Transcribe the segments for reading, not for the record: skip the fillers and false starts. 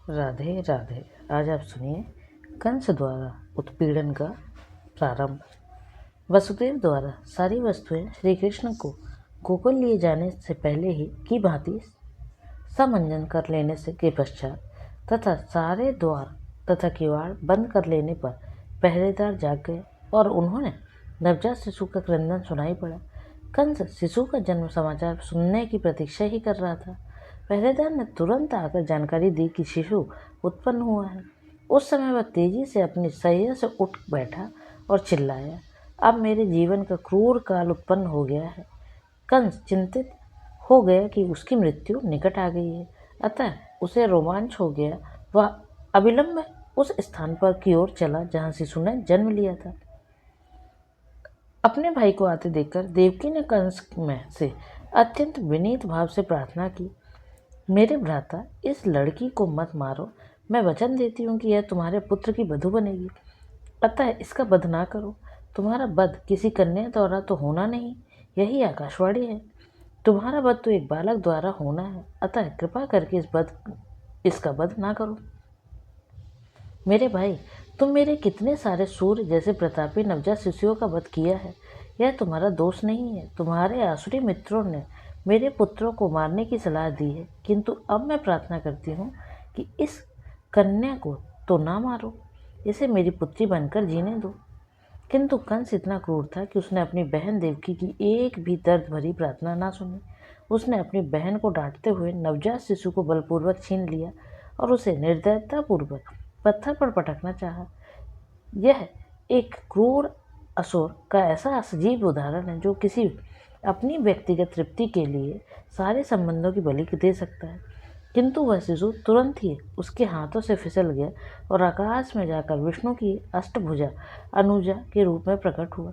राधे राधे। आज आप सुनिए कंस द्वारा उत्पीड़न का प्रारंभ। वसुदेव द्वारा सारी वस्तुएं श्री कृष्ण को गोकुल लिए जाने से पहले ही की भांति समंजन कर लेने से के पश्चात तथा सारे द्वार तथा किवाड़ बंद कर लेने पर पहरेदार जाग गए और उन्होंने नवजात शिशु का क्रंदन सुनाई पड़ा। कंस शिशु का जन्म समाचार सुनने की प्रतीक्षा ही कर रहा था। पहरेदार ने तुरंत आकर जानकारी दी कि शिशु उत्पन्न हुआ है। उस समय वह तेजी से अपनी शैया से उठ बैठा और चिल्लाया, अब मेरे जीवन का क्रूर काल उत्पन्न हो गया है। कंस चिंतित हो गया कि उसकी मृत्यु निकट आ गई है, अतः उसे रोमांच हो गया। वह अविलंब उस स्थान पर की ओर चला जहाँ शिशु ने जन्म लिया था। अपने भाई को आते देखकर देवकी ने कंस में से अत्यंत विनीत भाव से प्रार्थना की, मेरे भ्राता, इस लड़की को मत मारो। मैं वचन देती हूँ कि यह तुम्हारे पुत्र की वधू बनेगी, अतः इसका वध ना करो। तुम्हारा वध किसी कन्या द्वारा तो होना नहीं, यही आकाशवाणी है। तुम्हारा वध तो एक बालक द्वारा होना है, अतः कृपा करके इसका वध ना करो। मेरे भाई, तुम मेरे कितने सारे सूर्य जैसे प्रतापी नवजात शिशुओं का वध किया है, यह तुम्हारा दोष नहीं है। तुम्हारे आसुरी मित्रों ने मेरे पुत्रों को मारने की सलाह दी है, किंतु अब मैं प्रार्थना करती हूँ कि इस कन्या को तो ना मारो, इसे मेरी पुत्री बनकर जीने दो। किंतु कंस इतना क्रूर था कि उसने अपनी बहन देवकी की एक भी दर्द भरी प्रार्थना ना सुनी। उसने अपनी बहन को डांटते हुए नवजात शिशु को बलपूर्वक छीन लिया और उसे निर्दयतापूर्वक पत्थर पर पटकना चाहा। यह एक क्रूर असुर का ऐसा सजीव उदाहरण है जो किसी अपनी व्यक्तिगत तृप्ति के लिए सारे संबंधों की बलि दे सकता है। किंतु वह शिशु तुरंत ही उसके हाथों से फिसल गया और आकाश में जाकर विष्णु की अष्टभुजा अनुजा के रूप में प्रकट हुआ।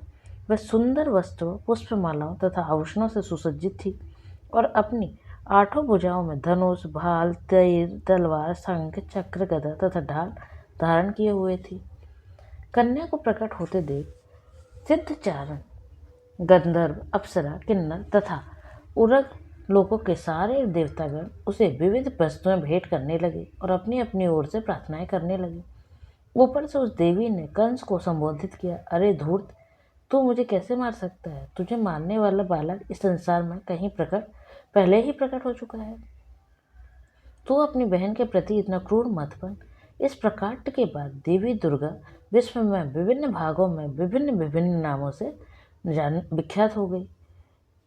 वह सुंदर वस्त्रों, पुष्पमालाओं तथा आभूषणों से सुसज्जित थी और अपनी 8 भुजाओं में धनुष, भाल, तीर, तलवार, शंख, चक्र, गदा तथा ढाल धारण किए हुए थी। कन्या को प्रकट होते देख सिद्धचारण, गंधर्व, अप्सरा, किन्नर तथा उरग लोगों के सारे देवतागण उसे विविध वस्तुएं भेंट करने लगे और अपनी अपनी ओर से प्रार्थनाएं करने लगे। ऊपर से उस देवी ने कंस को संबोधित किया, अरे धूर्त, तू मुझे कैसे मार सकता है? तुझे मारने वाला बालक इस संसार में कहीं पहले ही प्रकट हो चुका है। तू अपनी बहन के प्रति इतना क्रूर मत बन। इस प्रकाट के बाद देवी दुर्गा विश्व में विभिन्न भागों में विभिन्न विभिन्न नामों से विख्यात हो गई।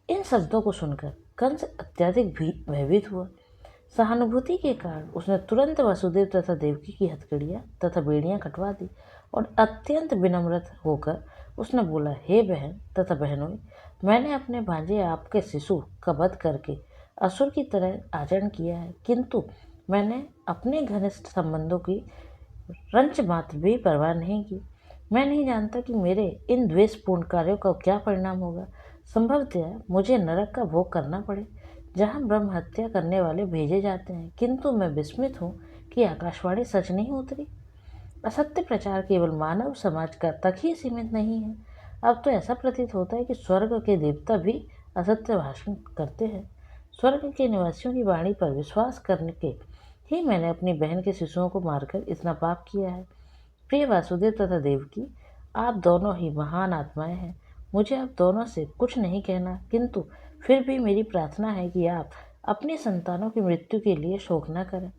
इन शब्दों को सुनकर कंस अत्यधिक भयभीत हुआ। सहानुभूति के कारण उसने तुरंत वसुदेव तथा देवकी की हथकड़ियाँ तथा बेड़ियाँ कटवा दी और अत्यंत विनम्र होकर उसने बोला, हे बहन तथा बहनों, मैंने अपने भांजे आपके शिशु का वध करके असुर की तरह आचरण किया है, किंतु मैंने अपने घनिष्ठ संबंधों की रंच मात्र भी परवाह नहीं की। मैं नहीं जानता कि मेरे इन द्वेषपूर्ण कार्यों का क्या परिणाम होगा। संभवतः मुझे नरक का भोग करना पड़े, जहाँ ब्रह्म हत्या करने वाले भेजे जाते हैं। किंतु मैं विस्मित हूँ कि आकाशवाणी सच नहीं उतरी। असत्य प्रचार केवल मानव समाज का तक ही सीमित नहीं है। अब तो ऐसा प्रतीत होता है कि स्वर्ग के देवता भी असत्य भाषण करते हैं। स्वर्ग के निवासियों की वाणी पर विश्वास करने के ही मैंने अपनी बहन के शिशुओं को मारकर इतना पाप किया है। प्रिय वासुदेव तथा देवकी, आप दोनों ही महान आत्माएं हैं। मुझे आप दोनों से कुछ नहीं कहना, किंतु फिर भी मेरी प्रार्थना है कि आप अपनी संतानों की मृत्यु के लिए शोक न करें।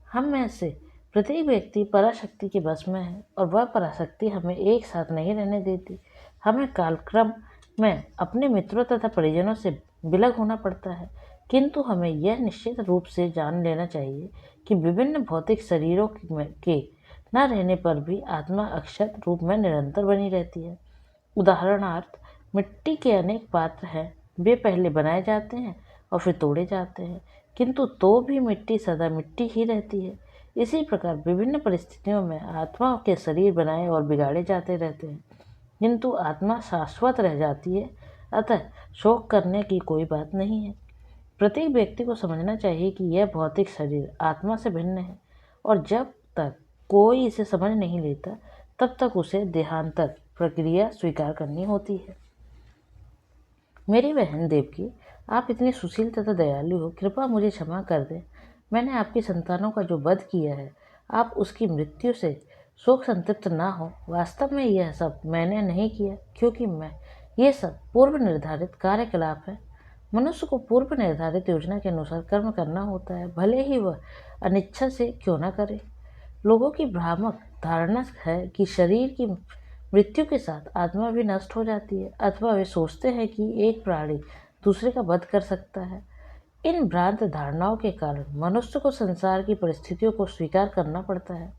हम में से प्रत्येक व्यक्ति पराशक्ति के वश में है और वह पराशक्ति हमें एक साथ नहीं रहने देती। हमें कालक्रम में अपने मित्रों तथा परिजनों से विलग होना पड़ता है, किंतु हमें यह निश्चित रूप से जान लेना चाहिए कि विभिन्न भौतिक शरीरों के न रहने पर भी आत्मा अक्षत रूप में निरंतर बनी रहती है। उदाहरणार्थ, मिट्टी के अनेक पात्र हैं, वे पहले बनाए जाते हैं और फिर तोड़े जाते हैं, किंतु तो भी मिट्टी सदा मिट्टी ही रहती है। इसी प्रकार विभिन्न परिस्थितियों में आत्मा के शरीर बनाए और बिगाड़े जाते रहते हैं, किंतु आत्मा शाश्वत रह जाती है, अतः शोक करने की कोई बात नहीं है। प्रत्येक व्यक्ति को समझना चाहिए कि यह भौतिक शरीर आत्मा से भिन्न है और जब तक कोई इसे समझ नहीं लेता तब तक उसे देहांतर प्रक्रिया स्वीकार करनी होती है। मेरी बहन देवकी, आप इतनी सुशील तथा दयालु हो, कृपा मुझे क्षमा कर दें। मैंने आपकी संतानों का जो वध किया है, आप उसकी मृत्यु से शोक संतप्त ना हो। वास्तव में यह सब मैंने नहीं किया, क्योंकि ये सब पूर्व निर्धारित कार्यकलाप है। मनुष्य को पूर्व निर्धारित योजना के अनुसार कर्म करना होता है, भले ही वह अनिच्छा से क्यों न करे। लोगों की भ्रामक धारणा है कि शरीर की मृत्यु के साथ आत्मा भी नष्ट हो जाती है, अथवा वे सोचते हैं कि एक प्राणी दूसरे का वध कर सकता है। इन भ्रांत धारणाओं के कारण मनुष्य को संसार की परिस्थितियों को स्वीकार करना पड़ता है।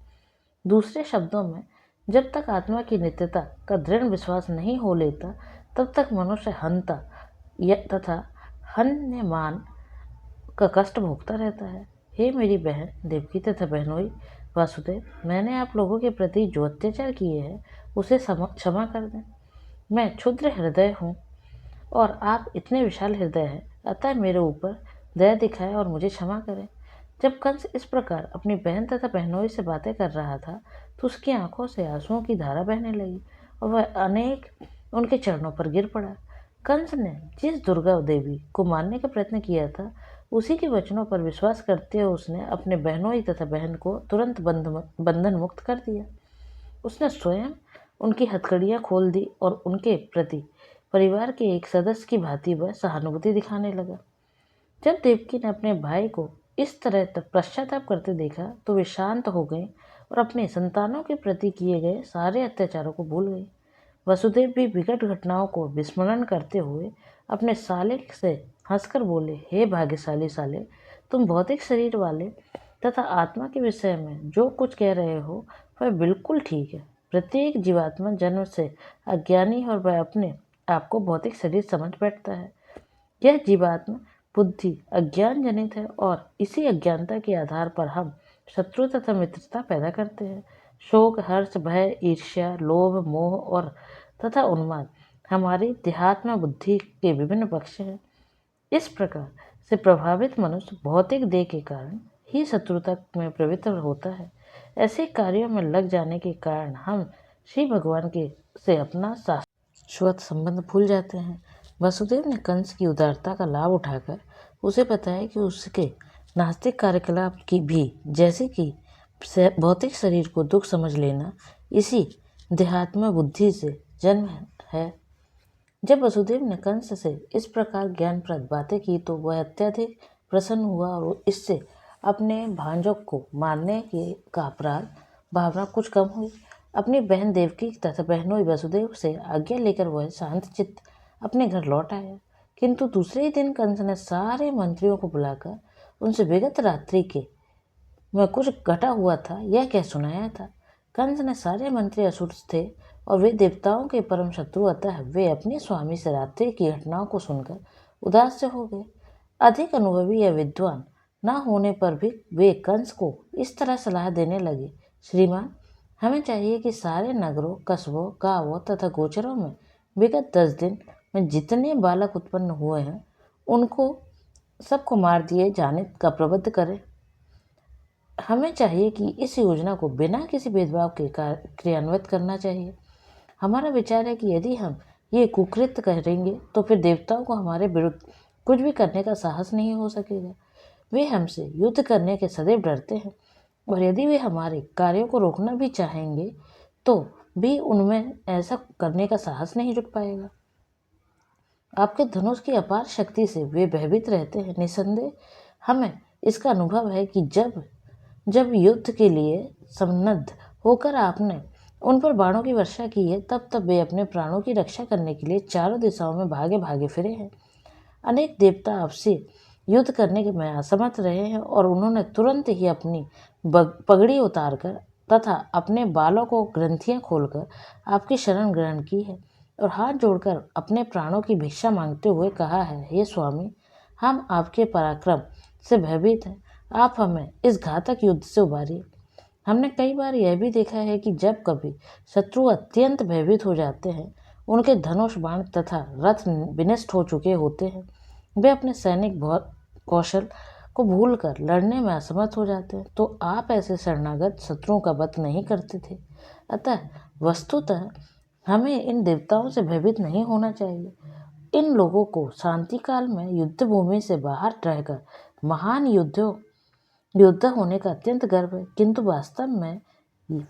दूसरे शब्दों में, जब तक आत्मा की नित्यता का दृढ़ विश्वास नहीं हो लेता, तब तक मनुष्य हंता तथा हन्यमान का कष्ट भोगता रहता है। हे मेरी बहन देवकी तथा बहनोई वासुदेव, मैंने आप लोगों के प्रति जो अत्याचार किए हैं उसे क्षमा कर दें। मैं क्षुद्र हृदय हूँ और आप इतने विशाल हृदय हैं, अतः मेरे ऊपर दया दिखाएं और मुझे क्षमा करें। जब कंस इस प्रकार अपनी बहन तथा बहनोई से बातें कर रहा था, तो उसकी आंखों से आंसुओं की धारा बहने लगी और वह अनेक उनके चरणों पर गिर पड़ा। कंस ने जिस दुर्गा देवी को मारने का प्रयत्न किया था, उसी के वचनों पर विश्वास करते हुए उसने अपने बहनोई तथा बहन को तुरंत बंधन मुक्त कर दिया। उसने स्वयं उनकी हथकड़ियाँ खोल दी और उनके प्रति परिवार के एक सदस्य की भांति वह सहानुभूति दिखाने लगा। जब देवकी ने अपने भाई को इस तरह तक पश्चाताप करते देखा, तो वे शांत हो गई और अपने संतानों के प्रति किए गए सारे अत्याचारों को भूल गई। वसुदेव भी विकट घटनाओं को विस्मरण करते हुए अपने साले से हंसकर बोले, हे भाग्यशाली साले, तुम भौतिक शरीर वाले तथा आत्मा के विषय में जो कुछ कह रहे हो वह बिल्कुल ठीक है। प्रत्येक जीवात्मा जन्म से अज्ञानी और वह अपने आप को भौतिक शरीर समझ बैठता है। यह जीवात्मा बुद्धि अज्ञान जनित है और इसी अज्ञानता के आधार पर हम शत्रु तथा मित्रता पैदा करते हैं। शोक, हर्ष, भय, ईर्ष्या, लोभ, मोह और तथा उन्माद हमारी देहात्म बुद्धि के विभिन्न पक्ष हैं। इस प्रकार से प्रभावित मनुष्य भौतिक देह के कारण ही शत्रुता में प्रवृत्त होता है। ऐसे कार्यों में लग जाने के कारण हम श्री भगवान के से अपना शाश्वत संबंध भूल जाते हैं। वसुदेव ने कंस की उदारता का लाभ उठाकर उसे बताया कि उसके नास्तिक कार्यकलाप की भी, जैसे कि भौतिक शरीर को दुख समझ लेना, इसी देहात्म बुद्धि से जन्म है। जब वसुदेव ने कंस से इस प्रकार ज्ञानप्रद बातें की, तो वह अत्यधिक प्रसन्न हुआ और इससे अपने भांजों को मारने का अपराध भावना कुछ कम हुई। अपनी बहन देवकी तथा बहनोई वसुदेव से आज्ञा लेकर वह शांत चित्त अपने घर लौट आया। किंतु दूसरे ही दिन कंस ने सारे मंत्रियों को बुलाकर उनसे विगत रात्रि के में कुछ घटा हुआ था यह कह सुनाया था। कंस ने सारे मंत्री असुर थे और वे देवताओं के परम शत्रु, अतः वे अपने स्वामी से रात्रि की घटनाओं को सुनकर उदास से हो गए। अधिक अनुभवी या विद्वान न होने पर भी वे कंस को इस तरह सलाह देने लगे, श्रीमान, हमें चाहिए कि सारे नगरों, कस्बों, गांवों तथा गोचरों में विगत 10 दिन में जितने बालक उत्पन्न हुए हैं, उनको सबको मार दिए जाने का प्रबंध करें। हमें चाहिए कि इस योजना को बिना किसी भेदभाव के क्रियान्वित करना चाहिए। हमारा विचार है कि यदि हम ये कुकृत्य करेंगे तो फिर देवताओं को हमारे विरुद्ध कुछ भी करने का साहस नहीं हो सकेगा। वे हमसे युद्ध करने के सदैव डरते हैं और यदि वे हमारे कार्यों को रोकना भी चाहेंगे तो भी उनमें ऐसा करने का साहस नहीं जुट पाएगा। आपके धनुष की अपार शक्ति से वे भयभीत रहते हैं। निसंदेह हमें इसका अनुभव है कि जब जब युद्ध के लिए सन्नद्ध होकर आपने उन पर बाणों की वर्षा की है, तब तब वे अपने प्राणों की रक्षा करने के लिए चारों दिशाओं में भागे भागे फिरे हैं। अनेक देवता आपसे युद्ध करने में असमर्थ रहे हैं और उन्होंने तुरंत ही अपनी पगड़ी उतारकर तथा अपने बालों को ग्रंथियां खोलकर आपकी शरण ग्रहण की है और हाथ जोड़कर अपने प्राणों की भिक्षा मांगते हुए कहा है, हे स्वामी, हम आपके पराक्रम से भयभीत हैं, आप हमें इस घातक युद्ध से उबारिए। हमने कई बार यह भी देखा है कि जब कभी शत्रु अत्यंत भयभीत हो जाते हैं, उनके धनुष, बाण तथा रथ विनष्ट हो चुके होते हैं, वे अपने सैनिक कौशल को भूलकर लड़ने में असमर्थ हो जाते हैं, तो आप ऐसे शरणागत शत्रुओं का वध नहीं करते थे। अतः वस्तुतः हमें इन देवताओं से भयभीत नहीं होना चाहिए। इन लोगों को शांति काल में युद्ध भूमि से बाहर रहकर महान युद्धों योद्धा होने का अत्यंत गर्व है, किंतु वास्तव में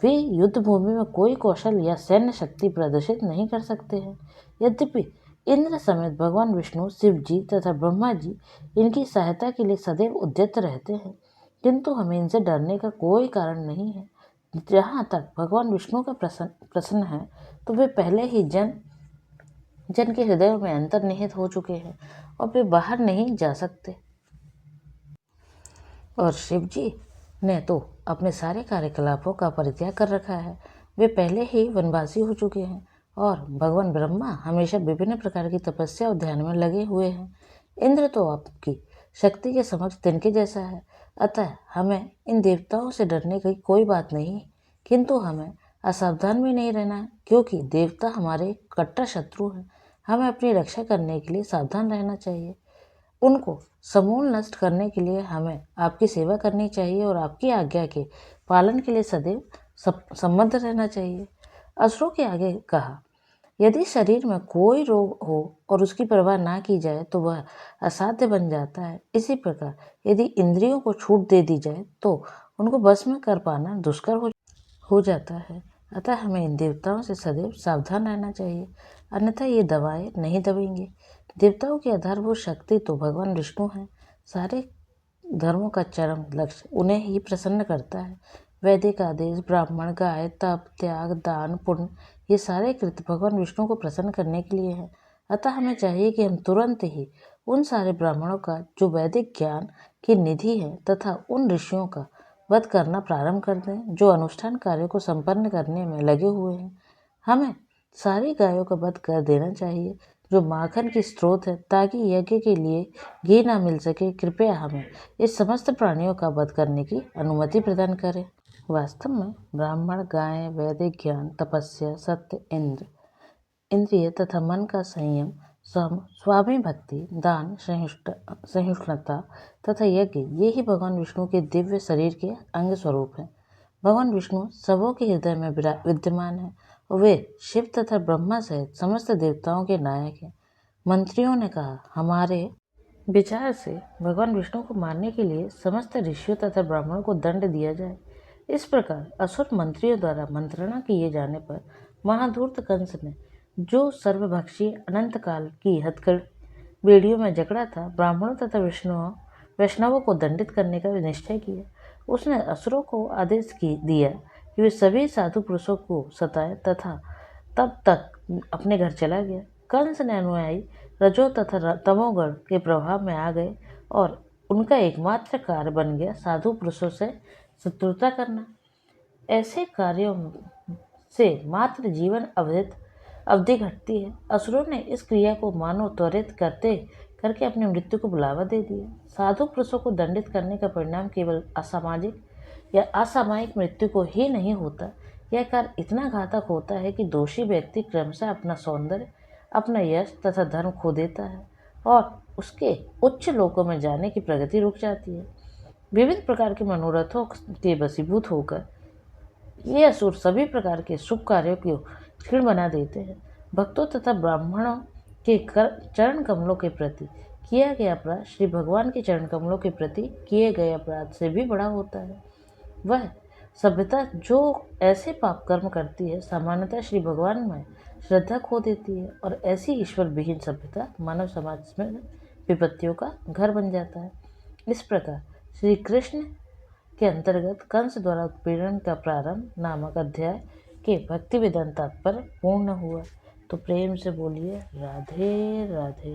वे युद्ध भूमि में कोई कौशल या सैन्य शक्ति प्रदर्शित नहीं कर सकते हैं। यद्यपि इंद्र समेत भगवान विष्णु, शिव जी तथा ब्रह्मा जी इनकी सहायता के लिए सदैव उद्यत रहते हैं, किंतु हमें इनसे डरने का कोई कारण नहीं है। जहाँ तक भगवान विष्णु का प्रश्न है, तो वे पहले ही जन के हृदयों में अंतर्निहित हो चुके हैं और वे बाहर नहीं जा सकते। और शिव जी ने तो अपने सारे कार्यकलापों का परित्याग कर रखा है। वे पहले ही वनवासी हो चुके हैं और भगवान ब्रह्मा हमेशा विभिन्न प्रकार की तपस्या और ध्यान में लगे हुए हैं। इंद्र तो आपकी शक्ति के समक्ष तिनके जैसा है, अतः हमें इन देवताओं से डरने की कोई बात नहीं, किंतु हमें असावधान भी नहीं रहना है, क्योंकि देवता हमारे कट्टर शत्रु हैं। हमें अपनी रक्षा करने के लिए सावधान रहना चाहिए। उनको समूल नष्ट करने के लिए हमें आपकी सेवा करनी चाहिए और आपकी आज्ञा के पालन के लिए सदैव सम्मत रहना चाहिए। असुरों के आगे कहा, यदि शरीर में कोई रोग हो और उसकी परवाह ना की जाए तो वह असाध्य बन जाता है। इसी प्रकार यदि इंद्रियों को छूट दे दी जाए तो उनको बस में कर पाना दुष्कर हो जाता है। अतः हमें इन देवताओं से सदैव सावधान रहना चाहिए, अन्यथा ये दवाएं नहीं दबेंगे। देवताओं की आधारभूत शक्ति तो भगवान विष्णु हैं। सारे धर्मों का चरम लक्ष्य उन्हें ही प्रसन्न करता है। वैदिक आदेश, ब्राह्मण, गाय, तप, त्याग, दान, पुण्य, ये सारे कृत्य भगवान विष्णु को प्रसन्न करने के लिए हैं। अतः हमें चाहिए कि हम तुरंत ही उन सारे ब्राह्मणों का जो वैदिक ज्ञान की निधि है तथा उन ऋषियों का वध करना प्रारंभ कर दें जो अनुष्ठान कार्यों को संपन्न करने में लगे हुए हैं। हमें सारी गायों का वध कर देना चाहिए जो माखन की स्रोत है, ताकि यज्ञ के लिए घी ना मिल सके। कृपया हमें इस समस्त प्राणियों का वध करने की अनुमति प्रदान करें। वास्तव में ब्राह्मण, गाय, वैदिक ज्ञान, तपस्या, सत्य, इंद्रिय तथा मन का संयम, स्वामी भक्ति, दान, सहिष्णुता तथा यज्ञ, ये ही भगवान विष्णु के दिव्य शरीर के अंग स्वरूप हैं। भगवान विष्णु सबों के हृदय में विद्यमान है और वे शिव तथा ब्रह्मा सहित समस्त देवताओं के नायक हैं। मंत्रियों ने कहा, हमारे विचार से भगवान विष्णु को मारने के लिए समस्त ऋषियों तथा ब्राह्मणों को दंड दिया जाए। इस प्रकार असुर मंत्रियों द्वारा मंत्रणा किए जाने पर महाधूर्त कंस ने, जो सर्वभक्षी अनंत काल की हथकड़ी बेड़ियों में जकड़ा था, ब्राह्मणों तथा वैष्णवों को दंडित करने का निश्चय किया। उसने असुरों को आदेश दिया कि वे सभी साधु पुरुषों को सताए तथा तब तक अपने घर चला गया। कंस ने अनुयायी रजो तथा तमोगण के प्रभाव में आ गए और उनका एकमात्र कार्य बन गया साधु पुरुषों से शत्रुता करना। ऐसे कार्यों से मात्र जीवन अवधि घटती है। असुरों ने इस क्रिया को मानव त्वरित करके अपनी मृत्यु को बुलावा दे दिया। साधु पुरुषों को दंडित करने का परिणाम केवल असामाजिक या असामयिक मृत्यु को ही नहीं होता, यह कार्य इतना घातक होता है कि दोषी व्यक्ति क्रमशः अपना सौंदर्य, अपना यश तथा धर्म खो देता है और उसके उच्च लोकों में जाने की प्रगति रुक जाती है। विविध प्रकार के मनोरथों के वशीभूत होकर ये असुर सभी प्रकार के शुभ कार्यों को क्षीण बना देते हैं। भक्तों तथा ब्राह्मणों के चरण कमलों के प्रति किया गया अपराध श्री भगवान के चरण कमलों के प्रति किए गए अपराध से भी बड़ा होता है। वह सभ्यता जो ऐसे पाप कर्म करती है, सामान्यतः श्री भगवान में श्रद्धा खो देती है और ऐसी ईश्वर विहीन सभ्यता मानव समाज में विपत्तियों का घर बन जाता है। इस प्रकार श्री कृष्ण के अंतर्गत कंस द्वारा उत्पीड़न का प्रारंभ नामक अध्याय के भक्ति वेदांत तात्पर्य पूर्ण हुआ। तो प्रेम से बोलिए राधे राधे।